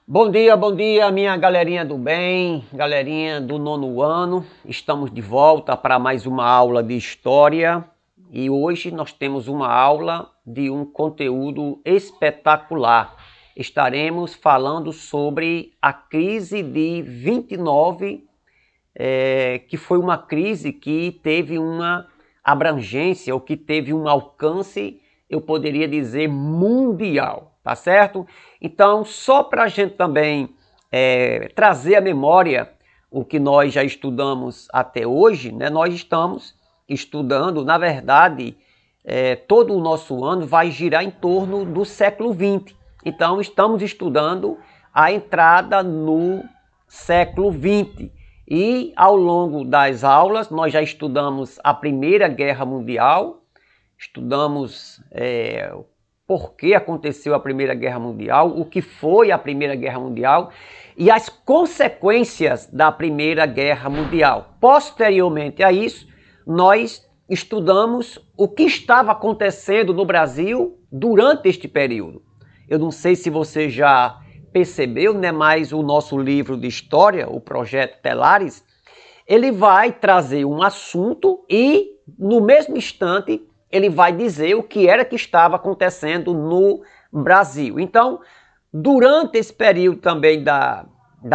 Bom dia, minha galerinha do bem, galerinha do nono ano. Estamos de volta para mais uma aula de história e hoje nós temos uma aula de um conteúdo espetacular. Estaremos falando sobre a crise de 29, que foi uma crise que teve uma abrangência, ou que teve um alcance, eu poderia dizer, mundial, tá certo? Então, só para a gente também trazer à memória o que nós já estudamos até hoje, né? Nós estamos estudando, na verdade, todo o nosso ano vai girar em torno do século XX. Então, estamos estudando a entrada no século XX. E ao longo das aulas, nós já estudamos a Primeira Guerra Mundial, estudamos por que aconteceu a Primeira Guerra Mundial, o que foi a Primeira Guerra Mundial e as consequências da Primeira Guerra Mundial. Posteriormente a isso, nós estudamos o que estava acontecendo no Brasil durante este período. Eu não sei se você já percebeu, né, mas o nosso livro de história, o Projeto Telares, ele vai trazer um assunto e, no mesmo instante, ele vai dizer o que era que estava acontecendo no Brasil. Então, durante esse período também da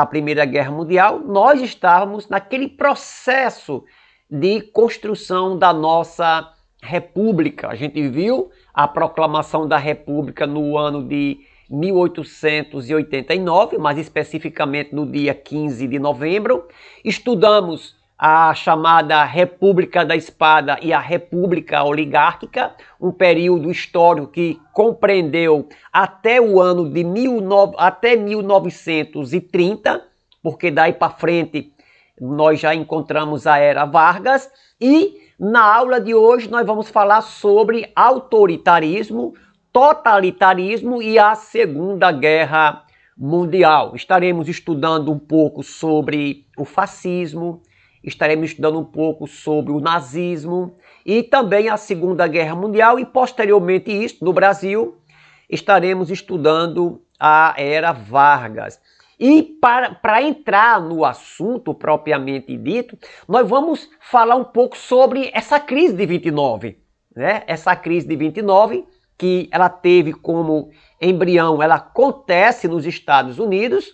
Primeira Guerra Mundial, nós estávamos naquele processo de construção da nossa República. A gente viu a proclamação da República no ano de 1889, mais especificamente no dia 15 de novembro. Estudamos a chamada República da Espada e a República Oligárquica, um período histórico que compreendeu até o ano de 1930, porque daí para frente nós já encontramos a Era Vargas, e na aula de hoje nós vamos falar sobre autoritarismo, totalitarismo e a Segunda Guerra Mundial. Estaremos estudando um pouco sobre o fascismo, estaremos estudando um pouco sobre o nazismo e também a Segunda Guerra Mundial e posteriormente isso, no Brasil, estaremos estudando a Era Vargas. E para entrar no assunto propriamente dito, nós vamos falar um pouco sobre essa crise de 29, né? Essa crise de 29 que ela teve como embrião, ela acontece nos Estados Unidos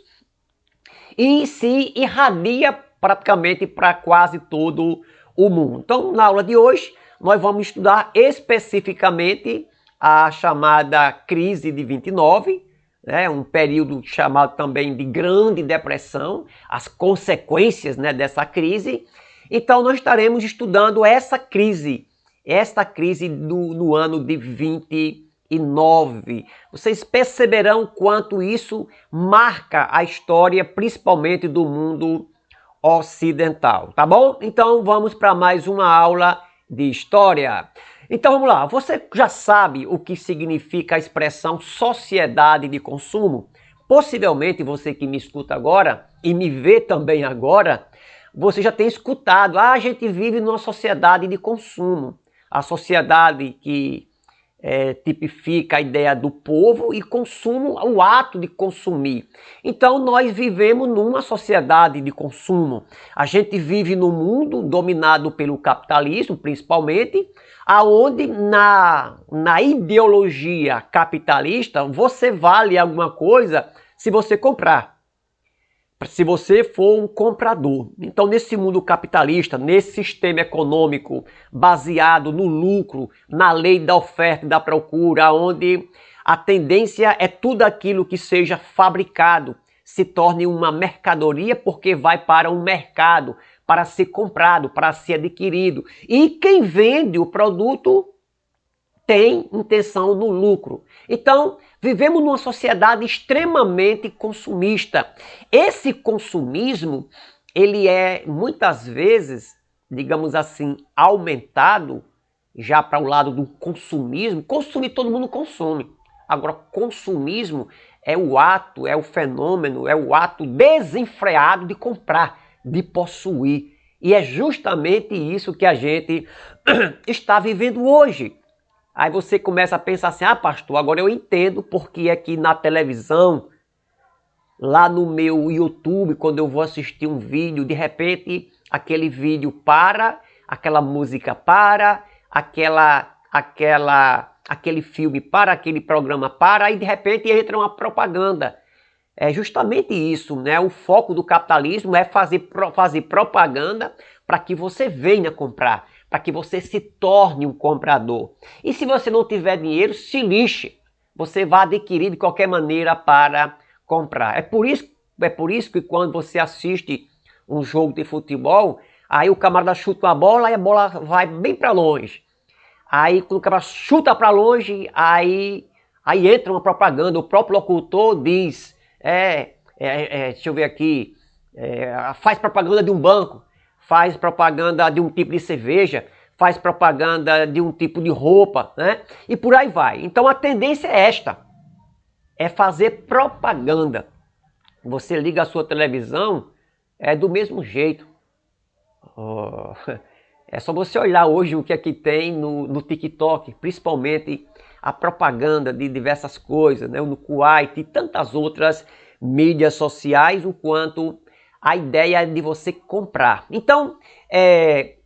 e se irradia praticamente para quase todo o mundo. Então, na aula de hoje, nós vamos estudar especificamente a chamada crise de 29, né, um período chamado também de Grande Depressão, as consequências, né, dessa crise. Então, nós estaremos estudando essa crise no ano de 29. Vocês perceberão quanto isso marca a história, principalmente do mundo ocidental, tá bom? Então vamos para mais uma aula de história. Então vamos lá, você já sabe o que significa a expressão sociedade de consumo? Possivelmente você que me escuta agora e me vê também agora, você já tem escutado, a gente vive numa sociedade de consumo. A sociedade que tipifica a ideia do povo e consumo, o ato de consumir. Então nós vivemos numa sociedade de consumo. A gente vive num mundo dominado pelo capitalismo, principalmente, aonde na ideologia capitalista você vale alguma coisa se você comprar. Se você for um comprador. Então, nesse mundo capitalista, nesse sistema econômico baseado no lucro, na lei da oferta e da procura, onde a tendência é tudo aquilo que seja fabricado se torne uma mercadoria porque vai para um mercado, para ser comprado, para ser adquirido. E quem vende o produto tem intenção no lucro. Então, vivemos numa sociedade extremamente consumista. Esse consumismo, ele é muitas vezes, digamos assim, aumentado já para o lado do consumismo. Consumir, todo mundo consome. Agora, consumismo é o ato, é o fenômeno, é o ato desenfreado de comprar, de possuir. E é justamente isso que a gente está vivendo hoje. Aí você começa a pensar assim, ah pastor, agora eu entendo porque é que na televisão lá no meu YouTube, quando eu vou assistir um vídeo, de repente aquele vídeo para, aquela música para, aquele filme para, aquele programa para, e de repente entra uma propaganda. É justamente isso, né? O foco do capitalismo é fazer propaganda para que você venha comprar, para que você se torne um comprador. E se você não tiver dinheiro, se lixe. Você vai adquirir de qualquer maneira para comprar. É por isso que quando você assiste um jogo de futebol, aí o camarada chuta uma bola e a bola vai bem para longe. Aí quando o camarada chuta para longe, aí entra uma propaganda, o próprio locutor diz, deixa eu ver aqui, faz propaganda de um banco, faz propaganda de um tipo de cerveja, faz propaganda de um tipo de roupa, né? E por aí vai. Então a tendência é esta, é fazer propaganda. Você liga a sua televisão, é do mesmo jeito. Oh, é só você olhar hoje o que é que tem no TikTok, principalmente a propaganda de diversas coisas, né? No Kuwait e tantas outras mídias sociais, o quanto a ideia é de você comprar. Então,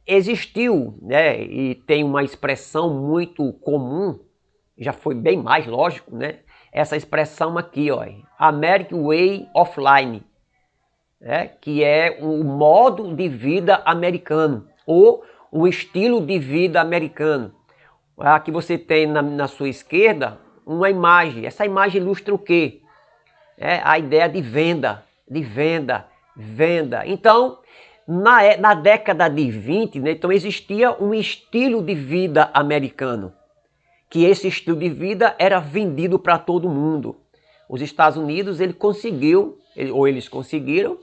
existiu, né? E tem uma expressão muito comum, já foi bem mais lógico, né? Essa expressão aqui, ó, American Way of Life, que é o modo de vida americano, ou o estilo de vida americano. Aqui você tem na sua esquerda uma imagem. Essa imagem ilustra o quê? A ideia de venda, venda. Então, na década de 20, né, então existia um estilo de vida americano, que esse estilo de vida era vendido para todo mundo. Os Estados Unidos, eles conseguiram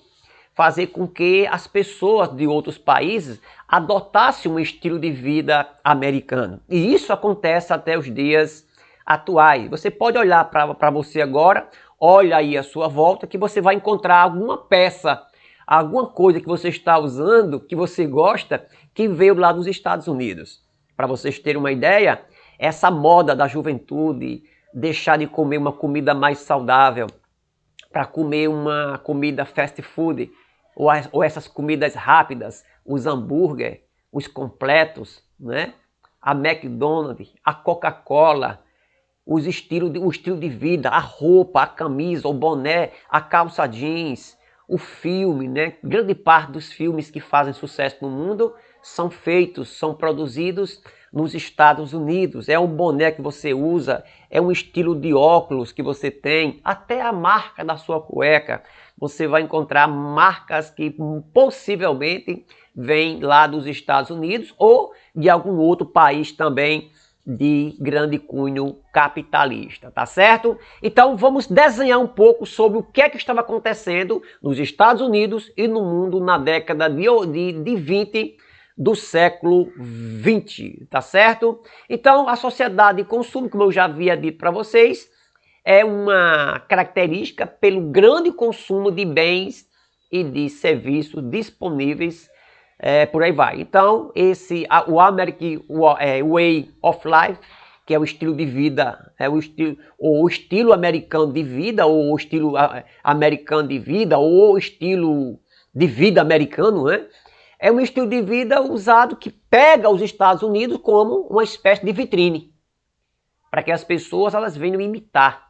fazer com que as pessoas de outros países adotassem um estilo de vida americano. E isso acontece até os dias atuais. Você pode olhar para você agora, olha aí à sua volta, que você vai encontrar alguma peça, alguma coisa que você está usando, que você gosta, que veio lá dos Estados Unidos. Para vocês terem uma ideia, essa moda da juventude, deixar de comer uma comida mais saudável, para comer uma comida fast food, ou essas comidas rápidas, os hambúrguer, os completos, né? A McDonald's, a Coca-Cola, o estilo de vida, a roupa, a camisa, o boné, a calça jeans, o filme, né? Grande parte dos filmes que fazem sucesso no mundo são produzidos nos Estados Unidos. É um boné que você usa, é um estilo de óculos que você tem, até a marca da sua cueca. Você vai encontrar marcas que possivelmente vêm lá dos Estados Unidos ou de algum outro país também de grande cunho capitalista, tá certo? Então vamos desenhar um pouco sobre o que é que estava acontecendo nos Estados Unidos e no mundo na década de 20 do século 20, tá certo? Então a sociedade de consumo, como eu já havia dito para vocês, é uma característica pelo grande consumo de bens e de serviços disponíveis, por aí vai. Então, o American Way of Life, que é o estilo de vida, o estilo americano de vida, ou o estilo americano de vida, ou o estilo de vida americano, né? É um estilo de vida usado que pega os Estados Unidos como uma espécie de vitrine, para que as pessoas elas venham imitar.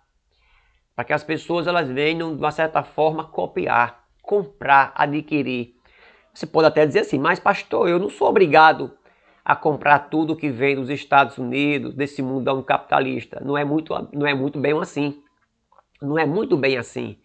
Para que as pessoas elas venham, de uma certa forma, copiar, comprar, adquirir. Você pode até dizer assim, mas pastor, eu não sou obrigado a comprar tudo que vem dos Estados Unidos, desse mundão capitalista. Não é muito bem assim. Não é muito bem assim.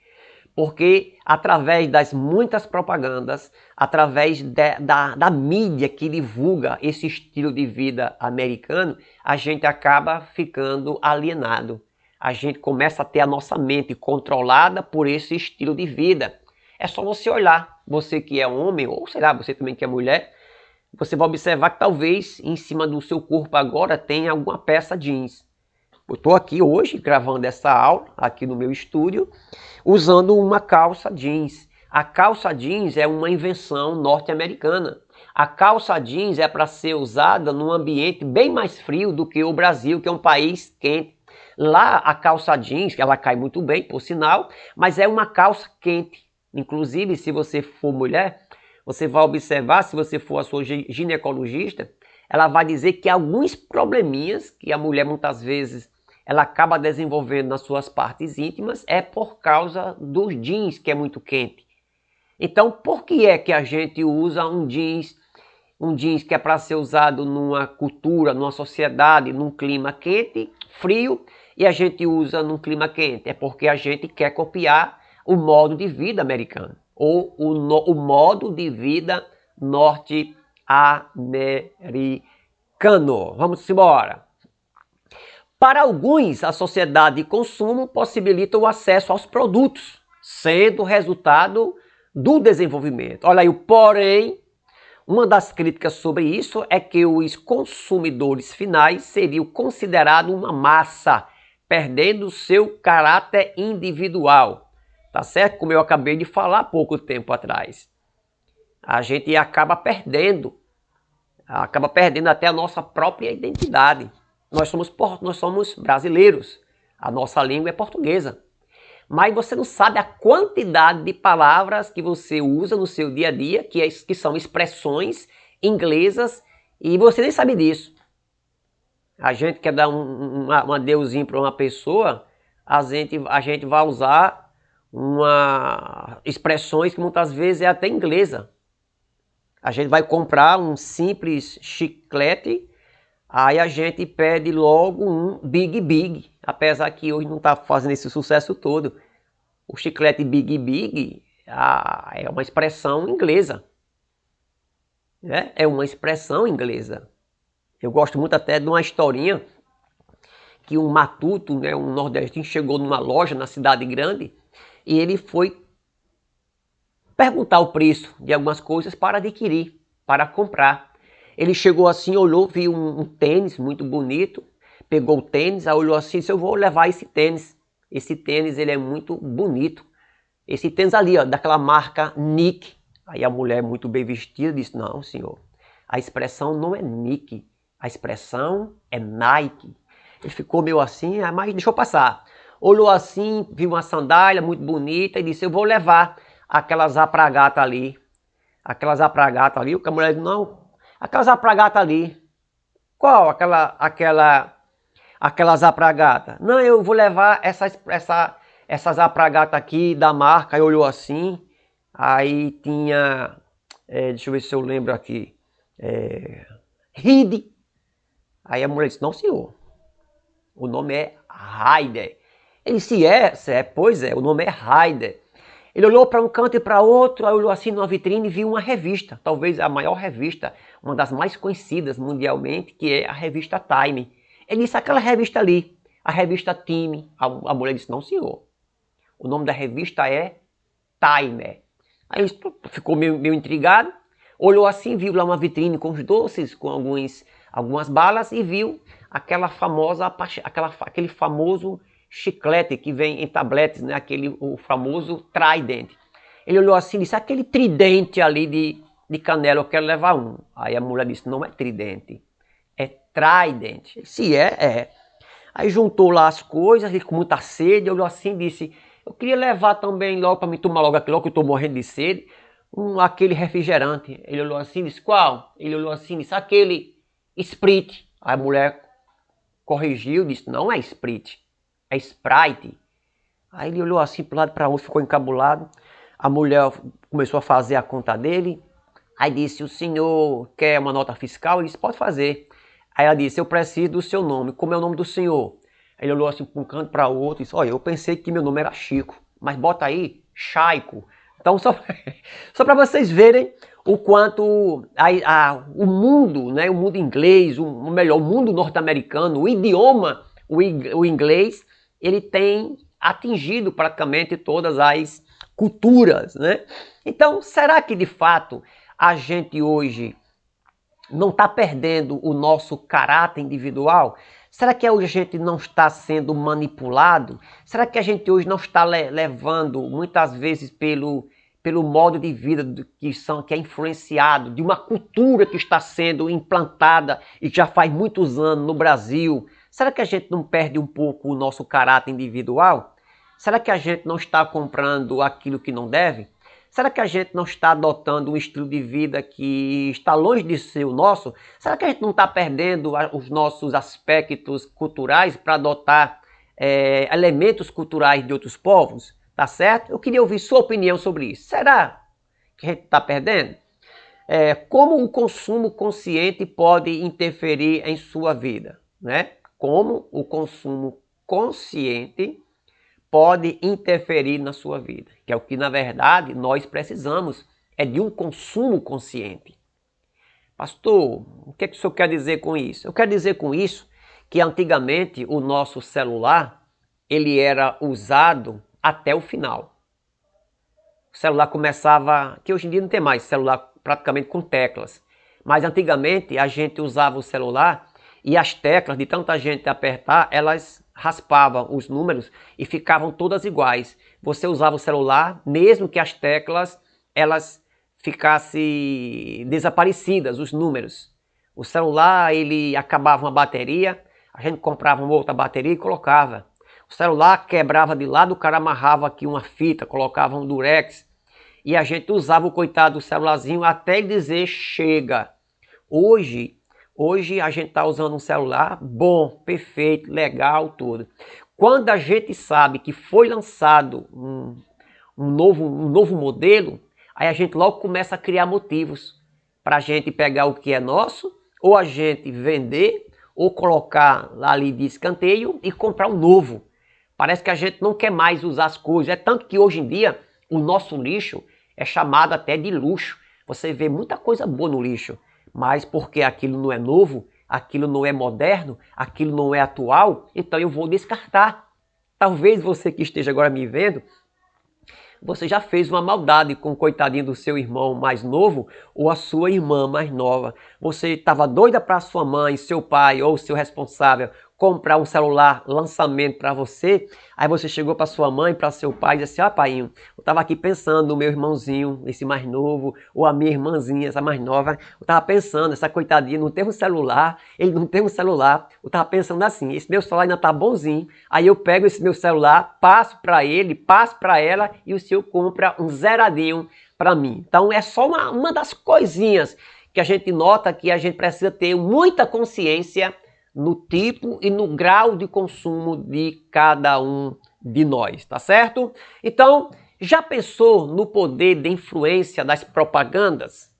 Porque através das muitas propagandas, através da mídia que divulga esse estilo de vida americano, a gente acaba ficando alienado. A gente começa a ter a nossa mente controlada por esse estilo de vida. É só você olhar, você que é homem, ou sei lá, você também que é mulher, você vai observar que talvez em cima do seu corpo agora tenha alguma peça jeans. Eu estou aqui hoje gravando essa aula, aqui no meu estúdio, usando uma calça jeans. A calça jeans é uma invenção norte-americana. A calça jeans é para ser usada num ambiente bem mais frio do que o Brasil, que é um país quente. Lá a calça jeans, ela cai muito bem, por sinal, mas é uma calça quente. Inclusive, se você for mulher, você vai observar, se você for a sua ginecologista, ela vai dizer que alguns probleminhas que a mulher muitas vezes ela acaba desenvolvendo nas suas partes íntimas é por causa dos jeans, que é muito quente. Então, por que é que a gente usa um jeans que é para ser usado numa cultura, numa sociedade, num clima quente, frio, e a gente usa num clima quente? É porque a gente quer copiar o modo de vida americano, ou o modo de vida norte-americano. Vamos embora. Para alguns, a sociedade de consumo possibilita o acesso aos produtos, sendo resultado do desenvolvimento. Olha aí o porém. Uma das críticas sobre isso é que os consumidores finais seriam considerados uma massa, perdendo seu caráter individual. Tá certo? Como eu acabei de falar há pouco tempo atrás. A gente acaba perdendo até a nossa própria identidade. Nós somos brasileiros, a nossa língua é portuguesa. Mas você não sabe a quantidade de palavras que você usa no seu dia a dia, que são expressões inglesas, e você nem sabe disso. A gente quer dar um adeuzinho para uma pessoa, a gente vai usar expressões que muitas vezes é até inglesa. A gente vai comprar um simples chiclete, aí a gente pede logo um Big Big, apesar que hoje não está fazendo esse sucesso todo. O chiclete Big Big é uma expressão inglesa. Né? É uma expressão inglesa. Eu gosto muito até de uma historinha que um matuto, né, um nordestino, chegou numa loja na cidade grande e ele foi perguntar o preço de algumas coisas para adquirir, para comprar. Ele chegou assim, olhou, viu um tênis muito bonito, pegou o tênis, aí olhou assim, eu vou levar esse tênis. Esse tênis ele é muito bonito. Esse tênis ali, ó, daquela marca Nike. Aí a mulher muito bem vestida disse, não senhor, a expressão não é Nike, a expressão é Nike. Ele ficou meio assim, mas deixou passar. Olhou assim, viu uma sandália muito bonita e disse, eu vou levar aquelas apragatas ali. Aquelas apragatas ali, o que a mulher disse, não, aquelas apragatas ali. Qual? Aquelas apragatas. Não, eu vou levar essas apragatas aqui da marca. Aí olhou assim, aí tinha, deixa eu ver se eu lembro aqui, Ride. Aí a mulher disse, não senhor, o nome é Raider. Ele disse, pois é, o nome é Raider. Ele olhou para um canto e para outro, aí olhou assim numa vitrine e viu uma revista, talvez a maior revista, uma das mais conhecidas mundialmente, que é a revista Time. Ele disse, aquela revista ali, a revista Time. A mulher disse, não senhor, o nome da revista é Time. Aí ele ficou meio intrigado, olhou assim, viu lá uma vitrine com os doces, com algumas balas e viu aquele famoso chiclete que vem em tabletes, né? O famoso Trident. Ele olhou assim e disse, aquele tridente ali de canela, eu quero levar um. Aí a mulher disse, não é tridente, é Trident. Se é. Aí juntou lá as coisas, ele com muita sede, olhou assim e disse, eu queria levar também logo para me tomar logo aquilo, que eu estou morrendo de sede, aquele refrigerante. Ele olhou assim e disse, qual? Ele olhou assim e disse, aquele Sprite. Aí a mulher corrigiu, disse, não é Sprite, é Sprite. Aí ele olhou assim para o lado e para outro, ficou encabulado. A mulher começou a fazer a conta dele. Aí disse, o senhor quer uma nota fiscal? Ele disse, pode fazer. Aí ela disse, eu preciso do seu nome. Como é o nome do senhor? Ele olhou assim para um canto para o outro e disse, olha, eu pensei que meu nome era Chico, mas bota aí, Chaico. Então, só para vocês verem o quanto o mundo, né, o mundo inglês, o mundo norte-americano, o idioma, o inglês, ele tem atingido praticamente todas as culturas, né? Então, será que de fato a gente hoje não está perdendo o nosso caráter individual? Será que hoje a gente não está sendo manipulado? Será que a gente hoje não está levando, muitas vezes, pelo modo de vida que é influenciado, de uma cultura que está sendo implantada e já faz muitos anos no Brasil, Será que a gente não perde um pouco o nosso caráter individual? Será que a gente não está comprando aquilo que não deve? Será que a gente não está adotando um estilo de vida que está longe de ser o nosso? Será que a gente não está perdendo os nossos aspectos culturais para adotar elementos culturais de outros povos? Tá certo? Eu queria ouvir sua opinião sobre isso. Será que a gente está perdendo? Como o consumo consciente pode interferir em sua vida, né? Como o consumo consciente pode interferir na sua vida, que é o que na verdade nós precisamos, é de um consumo consciente. Pastor, o que é que o senhor quer dizer com isso? Eu quero dizer com isso que antigamente o nosso celular, ele era usado até o final. O celular começava, que hoje em dia não tem mais celular praticamente com teclas, mas antigamente a gente usava o celular e as teclas, de tanta gente apertar, elas raspavam os números e ficavam todas iguais. Você usava o celular, mesmo que as teclas elas ficassem desaparecidas, os números. O celular, ele acabava uma bateria, a gente comprava uma outra bateria e colocava. O celular quebrava de lado, o cara amarrava aqui uma fita, colocava um durex e a gente usava o coitado do celularzinho até ele dizer chega. Hoje a gente está usando um celular bom, perfeito, legal, tudo. Quando a gente sabe que foi lançado um novo modelo, aí a gente logo começa a criar motivos para a gente pegar o que é nosso, ou a gente vender, ou colocar lá ali de escanteio e comprar um novo. Parece que a gente não quer mais usar as coisas. É tanto que hoje em dia o nosso lixo é chamado até de luxo. Você vê muita coisa boa no lixo, mas porque aquilo não é novo, aquilo não é moderno, aquilo não é atual, então eu vou descartar. Talvez você que esteja agora me vendo, você já fez uma maldade com o coitadinho do seu irmão mais novo ou a sua irmã mais nova. Você estava doida para sua mãe, seu pai ou seu responsável comprar um celular lançamento para você. Aí você chegou para sua mãe, para seu pai e disse assim: painho, eu estava aqui pensando no meu irmãozinho, esse mais novo, ou a minha irmãzinha, essa mais nova. Eu estava pensando, essa coitadinha não tem um celular, ele não tem um celular. Eu estava pensando assim, esse meu celular ainda está bonzinho. Aí eu pego esse meu celular, passo para ele, passo para ela e o senhor compra um zeradinho para mim. Então é só uma das coisinhas que a gente nota que a gente precisa ter muita consciência no tipo e no grau de consumo de cada um de nós, tá certo? Então, já pensou no poder de influência das propagandas?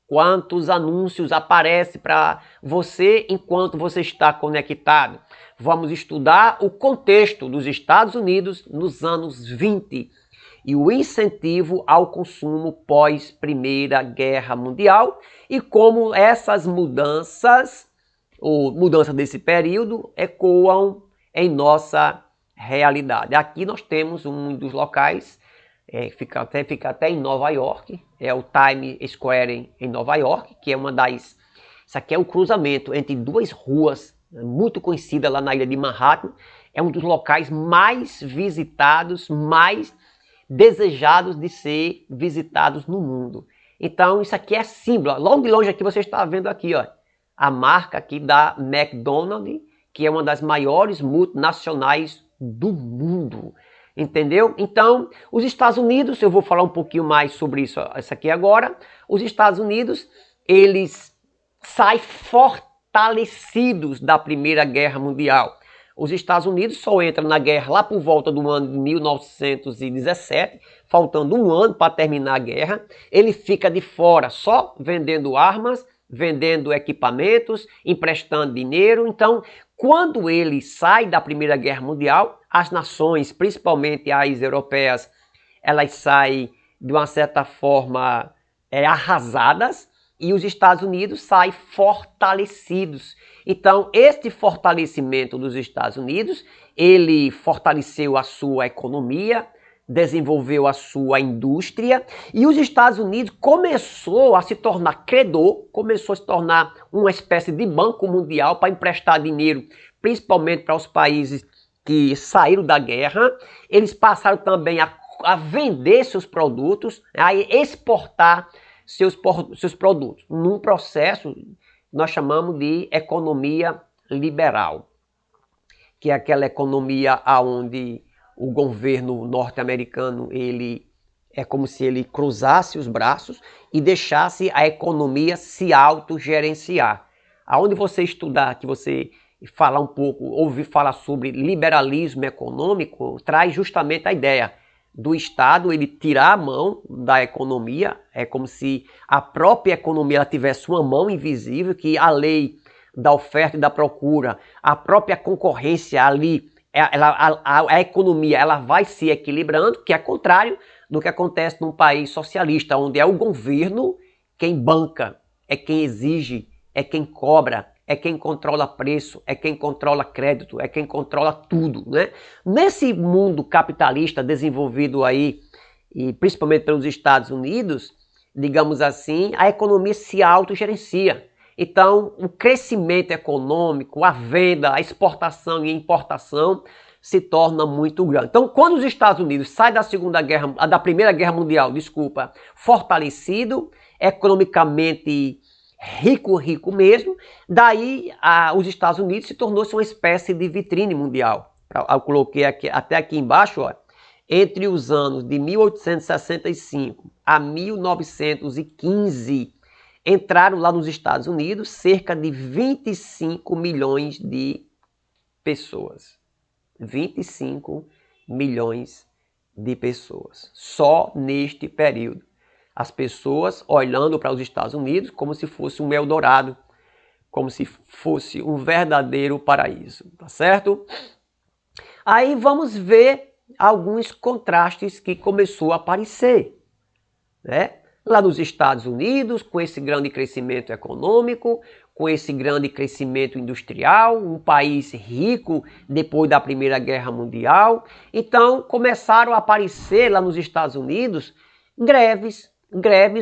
Quantos anúncios aparecem para você enquanto você está conectado? Vamos estudar o contexto dos Estados Unidos nos anos 20 e o incentivo ao consumo pós Primeira Guerra Mundial e como essas mudanças ou mudança desse período ecoam em nossa realidade. Aqui nós temos um dos locais, fica até em Nova York, é o Times Square em Nova York, que é uma das... Isso aqui é um cruzamento entre duas ruas, muito conhecida lá na ilha de Manhattan, é um dos locais mais visitados, mais desejados de ser visitados no mundo. Então isso aqui é símbolo, logo de longe aqui você está vendo aqui, ó, a marca aqui da McDonald's, que é uma das maiores multinacionais do mundo, entendeu? Então, os Estados Unidos, eu vou falar um pouquinho mais sobre isso aqui agora, os Estados Unidos, eles saem fortalecidos da Primeira Guerra Mundial. Os Estados Unidos só entram na guerra lá por volta do ano de 1917, faltando um ano para terminar a guerra. Ele fica de fora só vendendo armas, vendendo equipamentos, emprestando dinheiro. Então, quando ele sai da Primeira Guerra Mundial, as nações, principalmente as europeias, elas saem de uma certa forma arrasadas e os Estados Unidos saem fortalecidos. Então, este fortalecimento dos Estados Unidos, ele fortaleceu a sua economia, desenvolveu a sua indústria e os Estados Unidos começou a se tornar credor, começou a se tornar uma espécie de banco mundial para emprestar dinheiro, principalmente para os países que saíram da guerra. Eles passaram também a vender seus produtos, a exportar seus produtos, num processo que nós chamamos de economia liberal. que é aquela economia onde o governo norte-americano ele é como se ele cruzasse os braços e deixasse a economia se autogerenciar. Aonde você estudar, que você falar um pouco, ouvir falar sobre liberalismo econômico, traz justamente a ideia do Estado ele tirar a mão da economia, é como se a própria economia ela tivesse uma mão invisível, que a lei da oferta e da procura, a própria concorrência ali, a economia ela vai se equilibrando, que é contrário do que acontece num país socialista, onde é o governo quem banca, é quem exige, é quem cobra, é quem controla preço, é quem controla crédito, é quem controla tudo, né? Nesse mundo capitalista desenvolvido aí, e principalmente pelos Estados Unidos, digamos assim, a economia se autogerencia. Então, o crescimento econômico, a venda, a exportação e a importação se torna muito grande. Então, quando os Estados Unidos saem da Primeira Guerra Mundial, fortalecido, economicamente rico mesmo, daí os Estados Unidos se tornou-se uma espécie de vitrine mundial. Eu coloquei até aqui embaixo, ó, entre os anos de 1865 a 1915, entraram lá nos Estados Unidos cerca de 25 milhões de pessoas. 25 milhões de pessoas, só neste período. As pessoas olhando para os Estados Unidos como se fosse um Eldorado, como se fosse um verdadeiro paraíso, tá certo? Aí vamos ver alguns contrastes que começou a aparecer, né? Lá nos Estados Unidos, com esse grande crescimento econômico, com esse grande crescimento industrial, um país rico depois da Primeira Guerra Mundial. Então começaram a aparecer lá nos Estados Unidos greves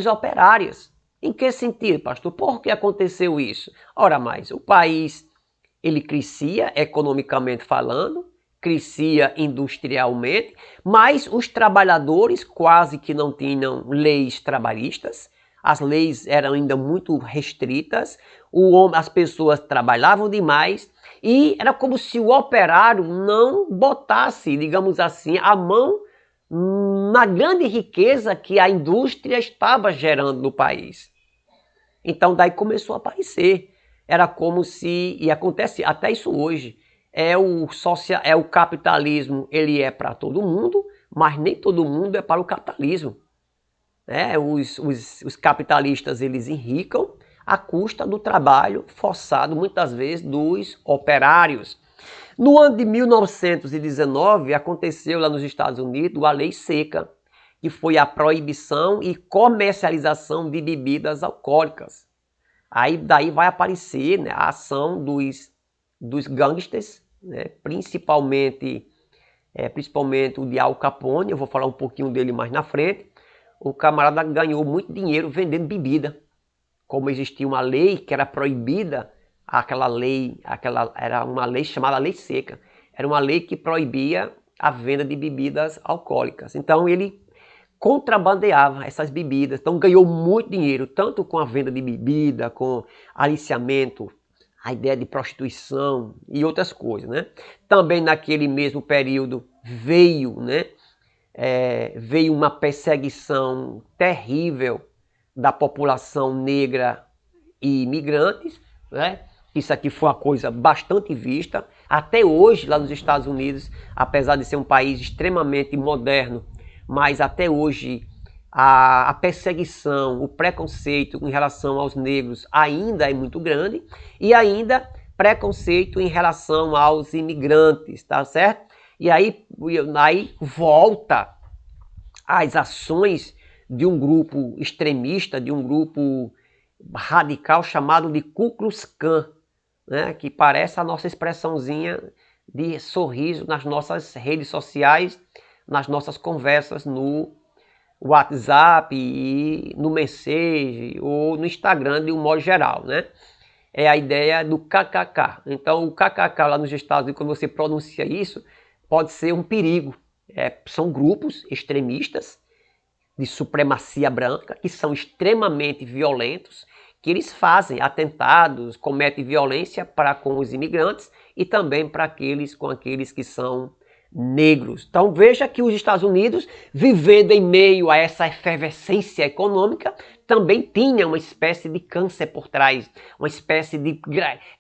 operárias. Em que sentido, pastor? Por que aconteceu isso? Ora mais, o país ele crescia economicamente falando, crescia industrialmente, mas os trabalhadores quase que não tinham leis trabalhistas, as leis eram ainda muito restritas, as pessoas trabalhavam demais e era como se o operário não botasse, digamos assim, a mão na grande riqueza que a indústria estava gerando no país. Então daí começou a aparecer. Era como se, e acontece até isso hoje, o capitalismo, ele é para todo mundo, mas nem todo mundo é para o capitalismo. Os capitalistas, eles enricam à custa do trabalho forçado, muitas vezes, dos operários. No ano de 1919, aconteceu lá nos Estados Unidos a Lei Seca, que foi a proibição e comercialização de bebidas alcoólicas. Aí daí vai aparecer, né, a ação dos gangsters, né, principalmente o de Al Capone, eu vou falar um pouquinho dele mais na frente. O camarada ganhou muito dinheiro vendendo bebida. Como existia uma lei que era proibida, era uma lei chamada Lei Seca. Era uma lei que proibia a venda de bebidas alcoólicas. Então ele contrabandeava essas bebidas, então ganhou muito dinheiro, tanto com a venda de bebida, com aliciamento, a ideia de prostituição e outras coisas, né? Também naquele mesmo período veio uma perseguição terrível da população negra e imigrantes, né? Isso aqui foi uma coisa bastante vista. Até hoje, lá nos Estados Unidos, apesar de ser um país extremamente moderno, mas até hoje a perseguição, o preconceito em relação aos negros ainda é muito grande e ainda preconceito em relação aos imigrantes, tá certo? E aí volta as ações de um grupo extremista, de um grupo radical chamado de Ku Klux Klan, né? Que parece a nossa expressãozinha de sorriso nas nossas redes sociais, nas nossas conversas no WhatsApp e no Message ou no Instagram de um modo geral, né? É a ideia do KKK. Então o KKK lá nos Estados Unidos, quando você pronuncia isso, pode ser um perigo. São grupos extremistas de supremacia branca que são extremamente violentos, que eles fazem atentados, cometem violência para com os imigrantes e também para aqueles que são negros. Então veja que os Estados Unidos, vivendo em meio a essa efervescência econômica, também tinha uma espécie de câncer por trás, uma espécie de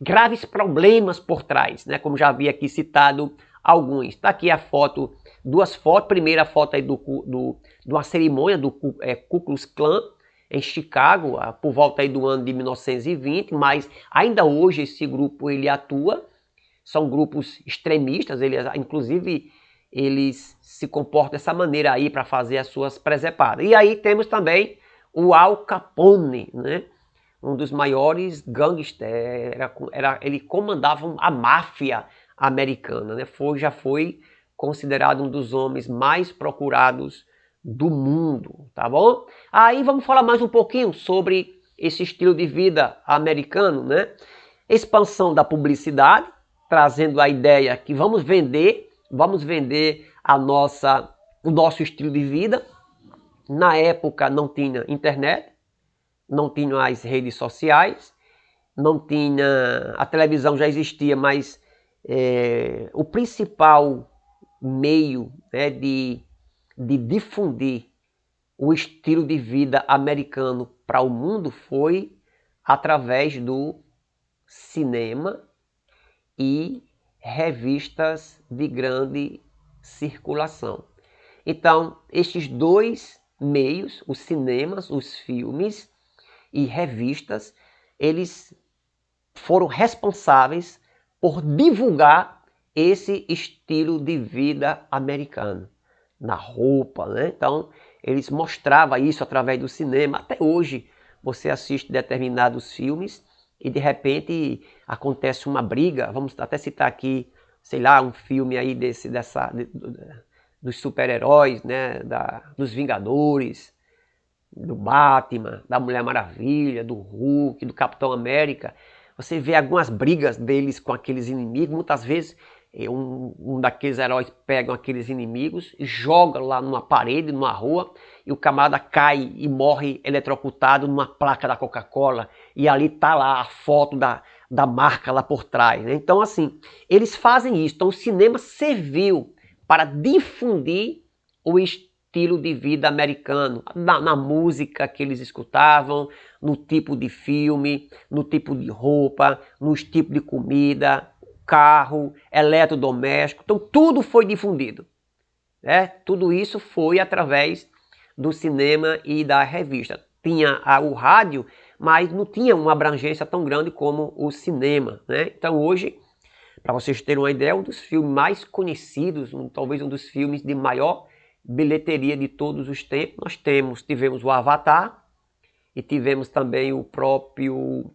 graves problemas por trás, né? Como já havia aqui citado alguns. Está aqui a foto, duas fotos. Primeira foto aí de uma cerimônia do Ku Klux Klan em Chicago, por volta aí do ano de 1920, mas ainda hoje esse grupo ele atua. São grupos extremistas, inclusive eles se comportam dessa maneira aí para fazer as suas presepadas. E aí temos também o Al Capone, né? Um dos maiores gangsters, ele comandava a máfia americana, né? Já foi considerado um dos homens mais procurados do mundo, tá bom? Aí vamos falar mais um pouquinho sobre esse estilo de vida americano, né? Expansão da publicidade, trazendo a ideia que vamos vender o nosso estilo de vida. Na época não tinha internet, não tinha as redes sociais, não tinha, a televisão já existia, mas o principal meio, né, de difundir o estilo de vida americano para o mundo foi através do cinema e revistas de grande circulação. Então, estes dois meios, os cinemas, os filmes e revistas, eles foram responsáveis por divulgar esse estilo de vida americano na roupa, né? Então, eles mostravam isso através do cinema. Até hoje, você assiste determinados filmes e de repente acontece uma briga. Vamos até citar aqui, sei lá, um filme aí dos super-heróis, né? Dos Vingadores, do Batman, da Mulher Maravilha, do Hulk, do Capitão América. Você vê algumas brigas deles com aqueles inimigos. Muitas vezes um daqueles heróis pegam aqueles inimigos e joga lá numa parede, numa rua, e o camarada cai e morre eletrocutado numa placa da Coca-Cola, e ali tá lá a foto da marca lá por trás, né? Então assim, eles fazem isso. Então o cinema serviu para difundir o estilo de vida americano, na música que eles escutavam, no tipo de filme, no tipo de roupa, nos tipos de comida, carro, eletrodoméstico. Então tudo foi difundido, né? Tudo isso foi através do cinema e da revista. Tinha o rádio, mas não tinha uma abrangência tão grande como o cinema, né? Então hoje, para vocês terem uma ideia, um dos filmes mais conhecidos, talvez um dos filmes de maior bilheteria de todos os tempos, tivemos o Avatar e tivemos também o próprio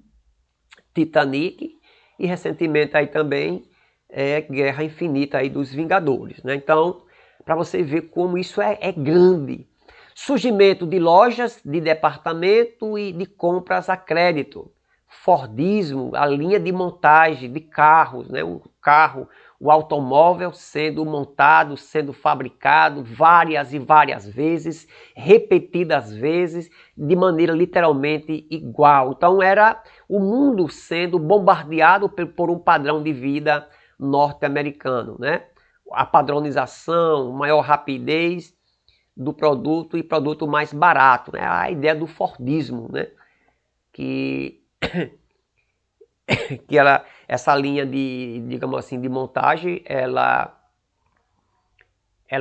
Titanic, e recentemente aí também Guerra Infinita aí dos Vingadores, né? Então, para você ver como isso é grande. Surgimento de lojas de departamento e de compras a crédito. Fordismo, a linha de montagem de carros, né? O automóvel sendo montado, sendo fabricado várias e várias vezes, repetidas vezes, de maneira literalmente igual. Então era o mundo sendo bombardeado por um padrão de vida norte-americano, né? A padronização, maior rapidez do produto e produto mais barato, né? A ideia do Fordismo, né? Essa linha de, digamos assim, de montagem, ela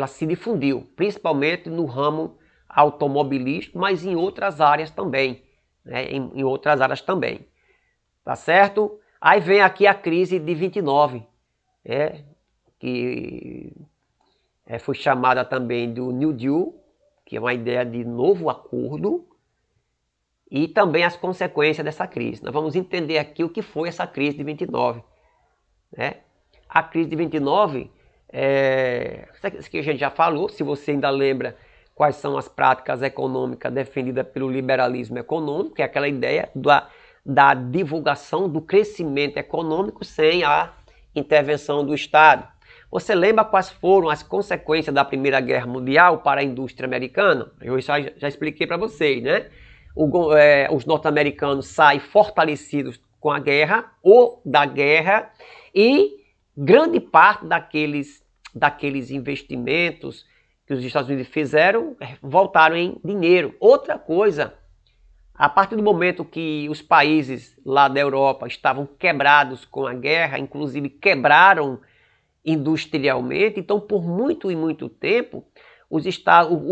se difundiu, principalmente no ramo automobilístico, mas em outras áreas também, né? Em outras áreas também, tá certo? Aí vem aqui a crise de 29, que foi chamada também do New Deal, que é uma ideia de novo acordo, e também as consequências dessa crise. Nós vamos entender aqui o que foi essa crise de 29. Né? A crise de 29, isso que a gente já falou, se você ainda lembra quais são as práticas econômicas defendidas pelo liberalismo econômico, que é aquela ideia da divulgação do crescimento econômico sem a intervenção do Estado. Você lembra quais foram as consequências da Primeira Guerra Mundial para a indústria americana? Eu já expliquei para vocês, né? Os norte-americanos saem fortalecidos com a guerra ou da guerra, e grande parte daqueles investimentos que os Estados Unidos fizeram voltaram em dinheiro. Outra coisa, a partir do momento que os países lá da Europa estavam quebrados com a guerra, inclusive quebraram industrialmente, então por muito e muito tempo, o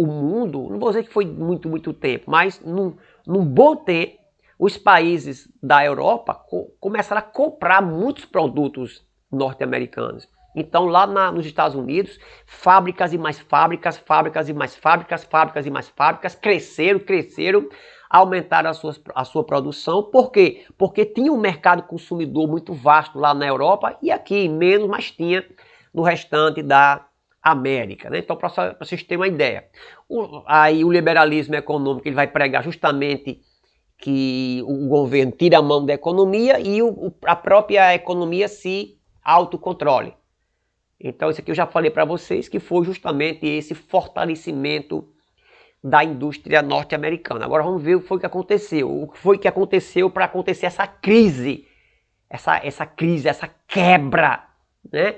mundo, não vou dizer que foi muito tempo, mas num bom tempo, os países da Europa começaram a comprar muitos produtos norte-americanos. Então lá nos Estados Unidos, fábricas e mais fábricas, fábricas e mais fábricas, fábricas e mais fábricas, cresceram, aumentaram a sua produção. Por quê? Porque tinha um mercado consumidor muito vasto lá na Europa e aqui menos, mas tinha no restante da América, né? Então, para vocês terem uma ideia, aí o liberalismo econômico ele vai pregar justamente que o governo tira a mão da economia e a própria economia se autocontrole. Então, isso aqui eu já falei para vocês que foi justamente esse fortalecimento da indústria norte-americana. Agora vamos ver o que foi que aconteceu. O que foi que aconteceu para acontecer essa crise, essa quebra, né?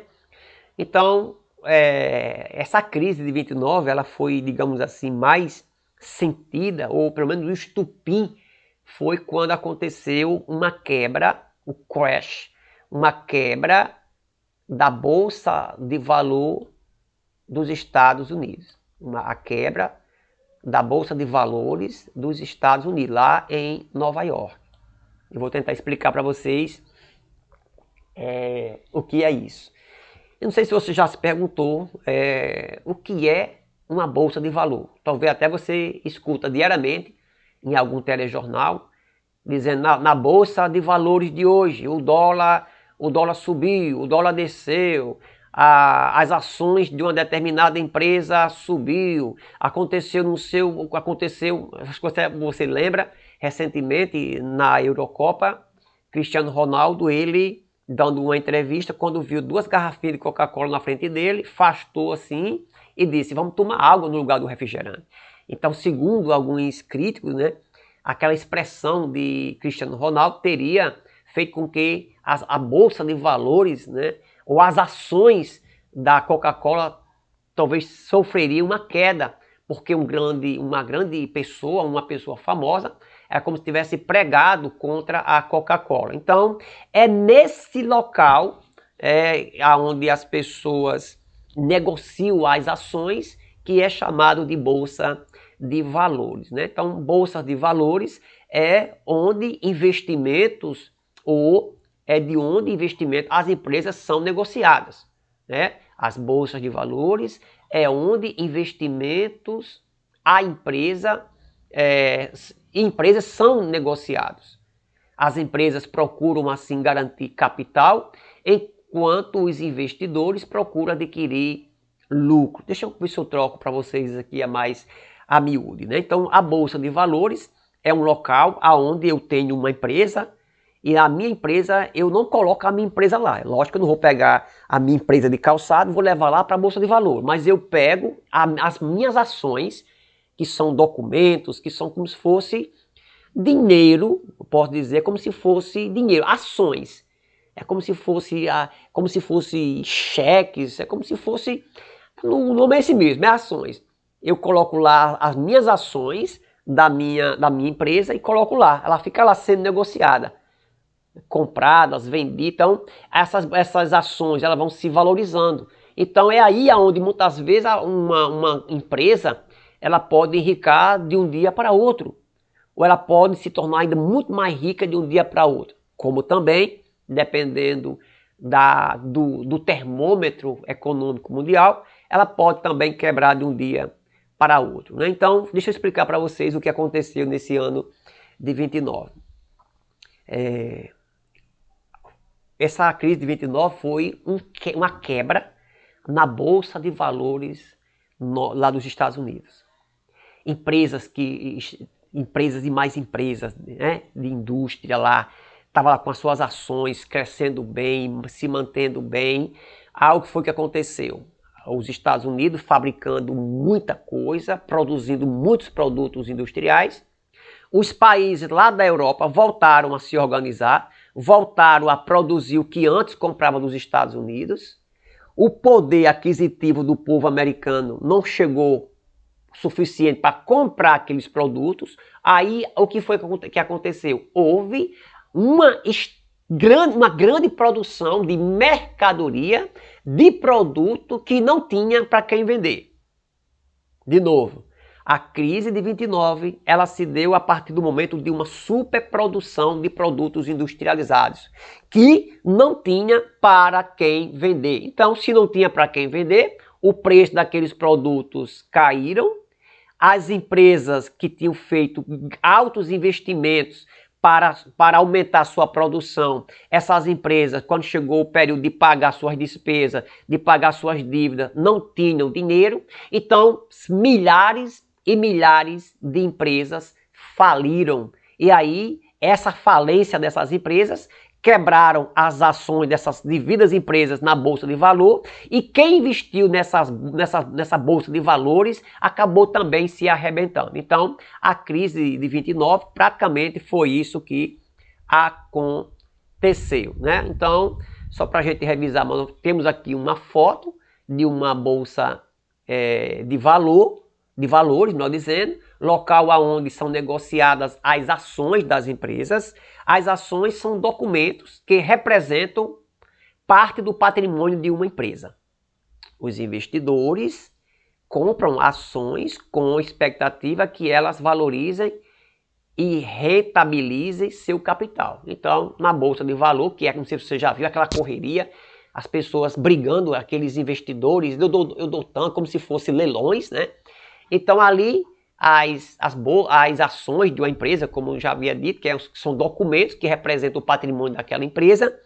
Então, essa crise de 29, ela foi, digamos assim, mais sentida, ou pelo menos o estupim, foi quando aconteceu uma quebra, o crash, uma quebra da Bolsa de Valor dos Estados Unidos. A quebra da Bolsa de Valores dos Estados Unidos, lá em Nova York. Eu vou tentar explicar para vocês o que é isso. Eu não sei se você já se perguntou o que é uma Bolsa de Valor. Talvez até você escuta diariamente em algum telejornal, dizendo na Bolsa de Valores de hoje, o dólar subiu, o dólar desceu, as ações de uma determinada empresa subiu, aconteceu, acho que você lembra, recentemente na Eurocopa, Cristiano Ronaldo, ele dando uma entrevista, quando viu 2 garrafinhas de Coca-Cola na frente dele, afastou assim e disse, vamos tomar água no lugar do refrigerante. Então, segundo alguns críticos, né, aquela expressão de Cristiano Ronaldo teria feito com que a Bolsa de Valores, né, ou as ações da Coca-Cola talvez sofreriam uma queda, porque uma grande pessoa, uma pessoa famosa, é como se tivesse pregado contra a Coca-Cola. Então, é nesse local onde as pessoas negociam as ações, que é chamado de Bolsa de Valores, né? Então, Bolsa de Valores é onde investimentos, as empresas são negociadas, né? As bolsas de valores é onde investimentos, empresas são negociados. As empresas procuram assim garantir capital, enquanto os investidores procuram adquirir lucro. Deixa eu ver se eu troco para vocês aqui a miúde, né? Então, a Bolsa de Valores é um local onde eu tenho uma empresa e a minha empresa, eu não coloco a minha empresa lá. Lógico que eu não vou pegar a minha empresa de calçado e vou levar lá para a Bolsa de Valores, mas eu pego as minhas ações, que são documentos, que são como se fosse dinheiro, eu posso dizer como se fosse dinheiro, ações. É como se fosse cheques, é como se fosse, no nome é esse mesmo, é ações. Eu coloco lá as minhas ações da minha empresa e coloco lá, ela fica lá sendo negociada, compradas, vendidas. Então essas ações elas vão se valorizando. Então é aí onde muitas vezes uma empresa ela pode enriquecer de um dia para outro, ou ela pode se tornar ainda muito mais rica de um dia para outro, como também, dependendo do termômetro econômico mundial, ela pode também quebrar de um dia para outro, né? Então, deixa eu explicar para vocês o que aconteceu nesse ano de 29. Essa crise de 29 foi uma quebra na Bolsa de Valores lá dos Estados Unidos. Empresas e mais empresas, né, de indústria lá, estavam lá com as suas ações crescendo bem, se mantendo bem. Algo que foi que aconteceu? Os Estados Unidos fabricando muita coisa, produzindo muitos produtos industriais. Os países lá da Europa voltaram a se organizar, voltaram a produzir o que antes comprava dos Estados Unidos. O poder aquisitivo do povo americano não chegou suficiente para comprar aqueles produtos. Aí, o que foi que aconteceu? Houve uma grande produção de mercadoria, de produto que não tinha para quem vender. De novo, a crise de 29, ela se deu a partir do momento de uma superprodução de produtos industrializados, que não tinha para quem vender. Então, se não tinha para quem vender, o preço daqueles produtos caíram, as empresas que tinham feito altos investimentos para aumentar sua produção, essas empresas, quando chegou o período de pagar suas despesas, de pagar suas dívidas, não tinham dinheiro. Então, milhares e milhares de empresas faliram. E aí, essa falência dessas empresas quebraram as ações dessas devidas empresas na Bolsa de Valor, e quem investiu nessa Bolsa de Valores acabou também se arrebentando. Então, a crise de 29 praticamente foi isso que aconteceu, né? Então, só para a gente revisar, temos aqui uma foto de uma Bolsa de valores, nós dizendo, local aonde são negociadas as ações das empresas. As ações são documentos que representam parte do patrimônio de uma empresa. Os investidores compram ações com expectativa que elas valorizem e rentabilizem seu capital. Então, na Bolsa de Valor, que não sei se você já viu, aquela correria, as pessoas brigando, aqueles investidores, eu dou tanto, como se fossem leilões, né? Então, ali, as ações de uma empresa, como eu já havia dito, que são documentos que representam o patrimônio daquela empresa,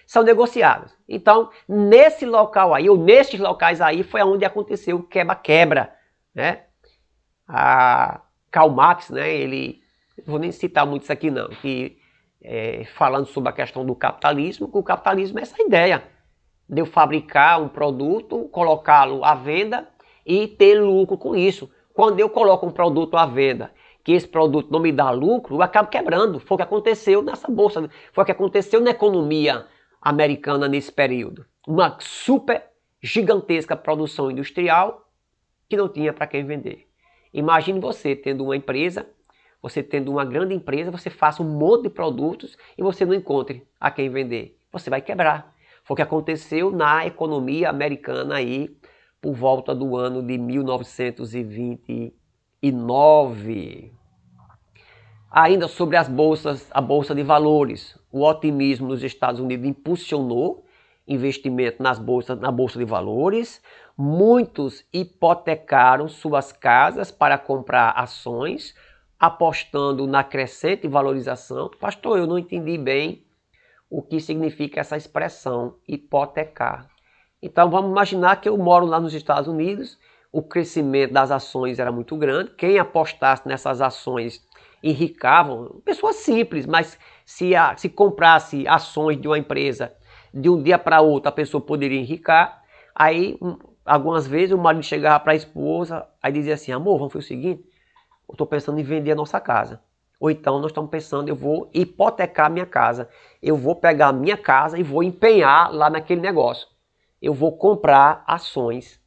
são negociadas. Então, nesse local aí, ou nesses locais aí, foi onde aconteceu o quebra-quebra, né? A Karl Marx, né, ele, não vou nem citar muito isso aqui não, que falando sobre a questão do capitalismo, que o capitalismo é essa ideia de eu fabricar um produto, colocá-lo à venda e ter lucro com isso. Quando eu coloco um produto à venda, que esse produto não me dá lucro, eu acabo quebrando. Foi o que aconteceu nessa bolsa, foi o que aconteceu na economia americana nesse período. Uma super gigantesca produção industrial que não tinha para quem vender. Imagine você tendo uma empresa, você tendo uma grande empresa, você faça um monte de produtos e você não encontre a quem vender. Você vai quebrar. Foi o que aconteceu na economia americana aí, por volta do ano de 1929. Ainda sobre as bolsas, a Bolsa de Valores, o otimismo nos Estados Unidos impulsionou investimento na Bolsa de Valores. Muitos hipotecaram suas casas para comprar ações, apostando na crescente valorização. Pastor, eu não entendi bem o que significa essa expressão, hipotecar. Então vamos imaginar que eu moro lá nos Estados Unidos, o crescimento das ações era muito grande, quem apostasse nessas ações enricavam, pessoas simples, mas se comprasse ações de uma empresa de um dia para outro, a pessoa poderia enricar. Aí algumas vezes o marido chegava para a esposa, aí dizia assim, amor, vamos fazer o seguinte, eu estou pensando em vender a nossa casa. Ou então nós estamos pensando, eu vou hipotecar a minha casa, eu vou pegar a minha casa e vou empenhar lá naquele negócio. Eu vou comprar ações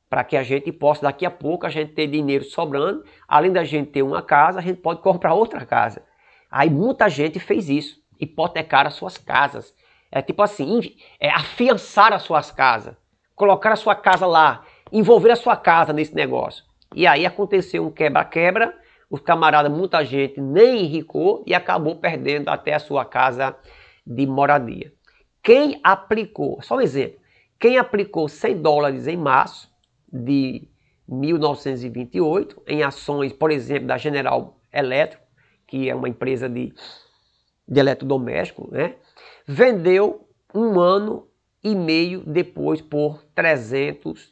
para que a gente possa, daqui a pouco, a gente ter dinheiro sobrando. Além da gente ter uma casa, a gente pode comprar outra casa. Aí muita gente fez isso, hipotecar as suas casas. É tipo assim, afiançar as suas casas, colocar a sua casa lá, envolver a sua casa nesse negócio. E aí aconteceu um quebra-quebra, os camaradas, muita gente nem enricou e acabou perdendo até a sua casa de moradia. Quem aplicou, só um exemplo, quem aplicou $100 em março de 1928 em ações, por exemplo, da General Electric, que é uma empresa de eletrodoméstico, né? Vendeu 1 ano e meio depois por $300.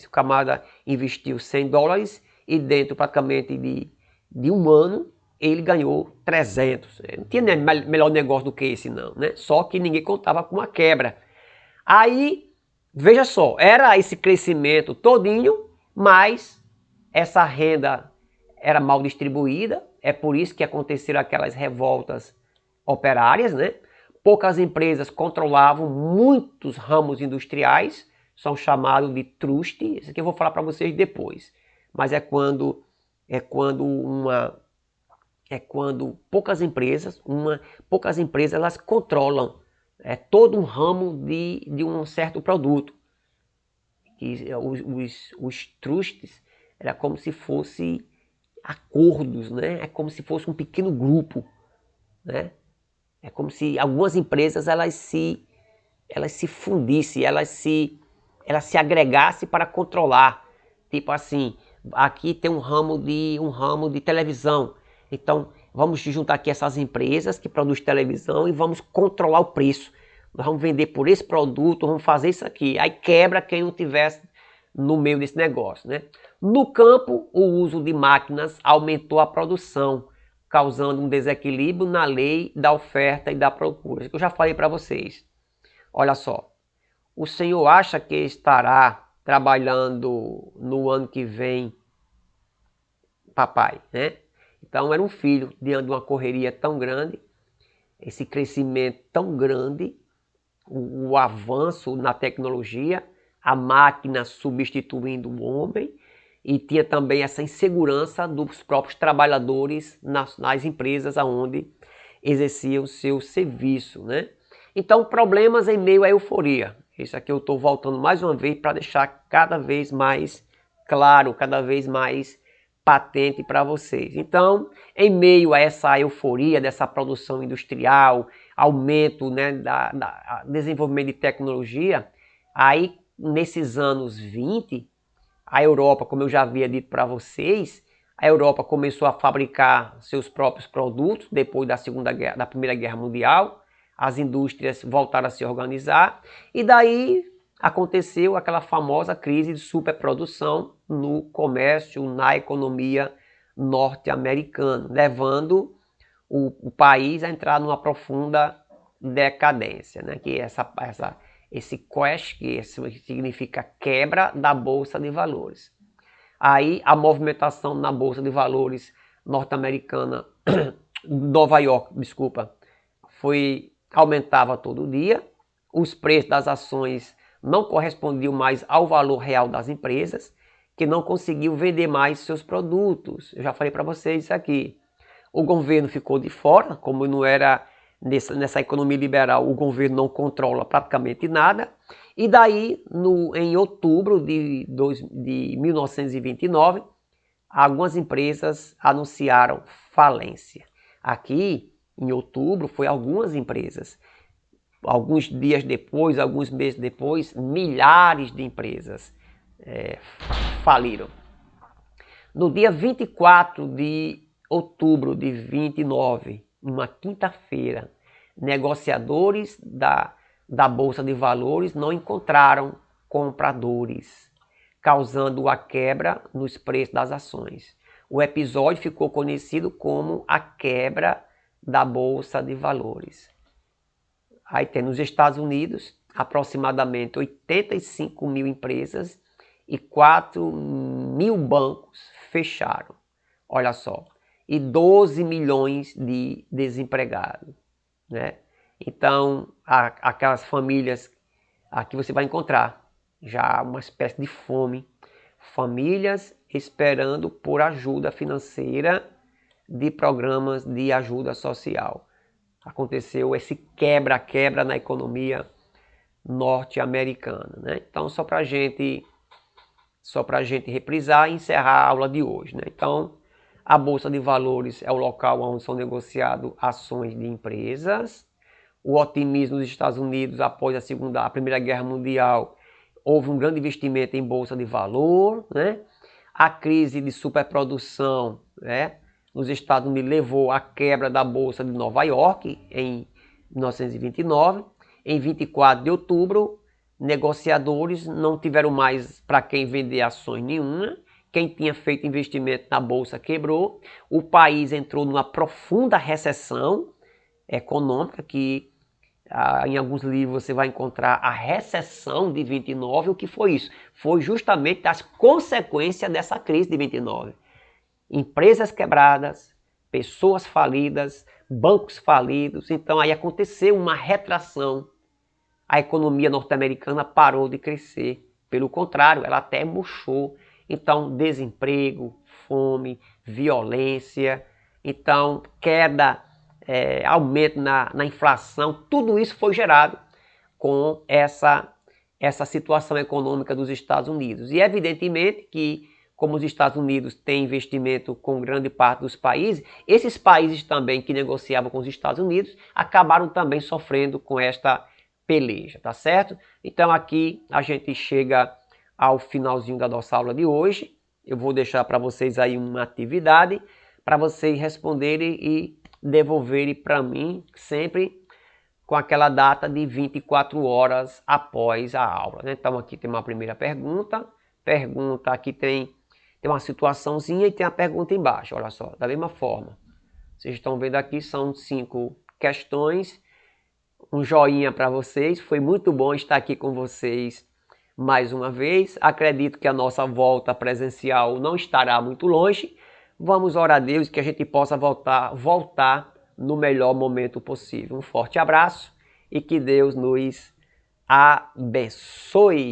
O camarada investiu $100 e dentro praticamente de 1 ano ele ganhou 300. Não tinha melhor negócio do que esse não, né? Só que ninguém contava com a quebra. Aí, veja só, era esse crescimento todinho, mas essa renda era mal distribuída. É por isso que aconteceram aquelas revoltas operárias, né? poucas empresas controlavam muitos ramos industriais, são chamados de trust. Isso aqui eu vou falar para vocês depois. Mas é quando poucas empresas elas controlam todo um ramo de um certo produto. Que os trusts era como se fosse acordos, né? É como se fosse um pequeno grupo, né? É como se algumas empresas elas se fundissem, elas se agregassem para controlar. Tipo assim, aqui tem um ramo de televisão. Então, vamos juntar aqui essas empresas que produzem televisão e vamos controlar o preço. Nós vamos vender por esse produto, vamos fazer isso aqui. Aí quebra quem não tivesse no meio desse negócio, né? No campo, o uso de máquinas aumentou a produção, causando um desequilíbrio na lei da oferta e da procura. Isso que eu já falei para vocês. Olha só, o senhor acha que estará trabalhando no ano que vem, papai, né? Então era um filho diante de uma correria tão grande, esse crescimento tão grande, o avanço na tecnologia, a máquina substituindo o homem, e tinha também essa insegurança dos próprios trabalhadores nas empresas onde exerciam o seu serviço, né? Então, problemas em meio à euforia. Isso aqui eu estou voltando mais uma vez para deixar cada vez mais claro, cada vez mais patente para vocês. Então, em meio a essa euforia dessa produção industrial, aumento, né, desenvolvimento de tecnologia, aí nesses anos 20, a Europa, como eu já havia dito para vocês, a Europa começou a fabricar seus próprios produtos depois da Primeira Guerra Mundial. As indústrias voltaram a se organizar e daí aconteceu aquela famosa crise de superprodução no comércio, na economia norte-americana, levando o país a entrar numa profunda decadência, né? Que esse crash, que significa quebra da Bolsa de Valores. Aí a movimentação na Bolsa de Valores norte-americana, Nova York, desculpa, aumentava todo dia, os preços das ações não correspondiam mais ao valor real das empresas, que não conseguiam vender mais seus produtos. Eu já falei para vocês isso aqui. O governo ficou de fora, como não era nessa economia liberal, o governo não controla praticamente nada. E daí, em outubro de 1929, algumas empresas anunciaram falência. Aqui, em outubro, foi algumas empresas. Alguns dias depois, alguns meses depois, milhares de empresas faliram. No dia 24 de outubro de 29, uma quinta-feira, negociadores da Bolsa de Valores não encontraram compradores, causando a quebra nos preços das ações. O episódio ficou conhecido como a quebra da Bolsa de Valores. Aí tem nos Estados Unidos aproximadamente 85 mil empresas e 4 mil bancos fecharam. Olha só. E 12 milhões de desempregados, né? Então, aquelas famílias, aqui você vai encontrar já uma espécie de fome. Famílias esperando por ajuda financeira de programas de ajuda social. Aconteceu esse quebra-quebra na economia norte-americana, né? Então, só para a gente reprisar e encerrar a aula de hoje, né? Então, a Bolsa de Valores é o local onde são negociadas ações de empresas. O otimismo dos Estados Unidos após a Primeira Guerra Mundial, houve um grande investimento em Bolsa de Valor, né? A crise de superprodução, né, nos Estados Unidos levou à quebra da Bolsa de Nova York em 1929. Em 24 de outubro, negociadores não tiveram mais para quem vender ações nenhuma. Quem tinha feito investimento na Bolsa quebrou. O país entrou numa profunda recessão econômica, que em alguns livros você vai encontrar a recessão de 29. O que foi isso? Foi justamente as consequências dessa crise de 29. Empresas quebradas, pessoas falidas, bancos falidos. Então aí aconteceu uma retração. A economia norte-americana parou de crescer. Pelo contrário, ela até murchou. Então, desemprego, fome, violência, então queda, aumento na inflação, tudo isso foi gerado com essa situação econômica dos Estados Unidos. E evidentemente que, como os Estados Unidos têm investimento com grande parte dos países, esses países também que negociavam com os Estados Unidos acabaram também sofrendo com esta peleja, tá certo? Então aqui a gente chega ao finalzinho da nossa aula de hoje. Eu vou deixar para vocês aí uma atividade para vocês responderem e devolverem para mim sempre com aquela data de 24 horas após a aula, né? Então aqui tem uma primeira pergunta, aqui tem uma situaçãozinha e tem a pergunta embaixo, olha só, da mesma forma. Vocês estão vendo aqui, são 5 questões, um joinha para vocês, foi muito bom estar aqui com vocês mais uma vez. Acredito que a nossa volta presencial não estará muito longe. Vamos orar a Deus que a gente possa voltar no melhor momento possível. Um forte abraço e que Deus nos abençoe.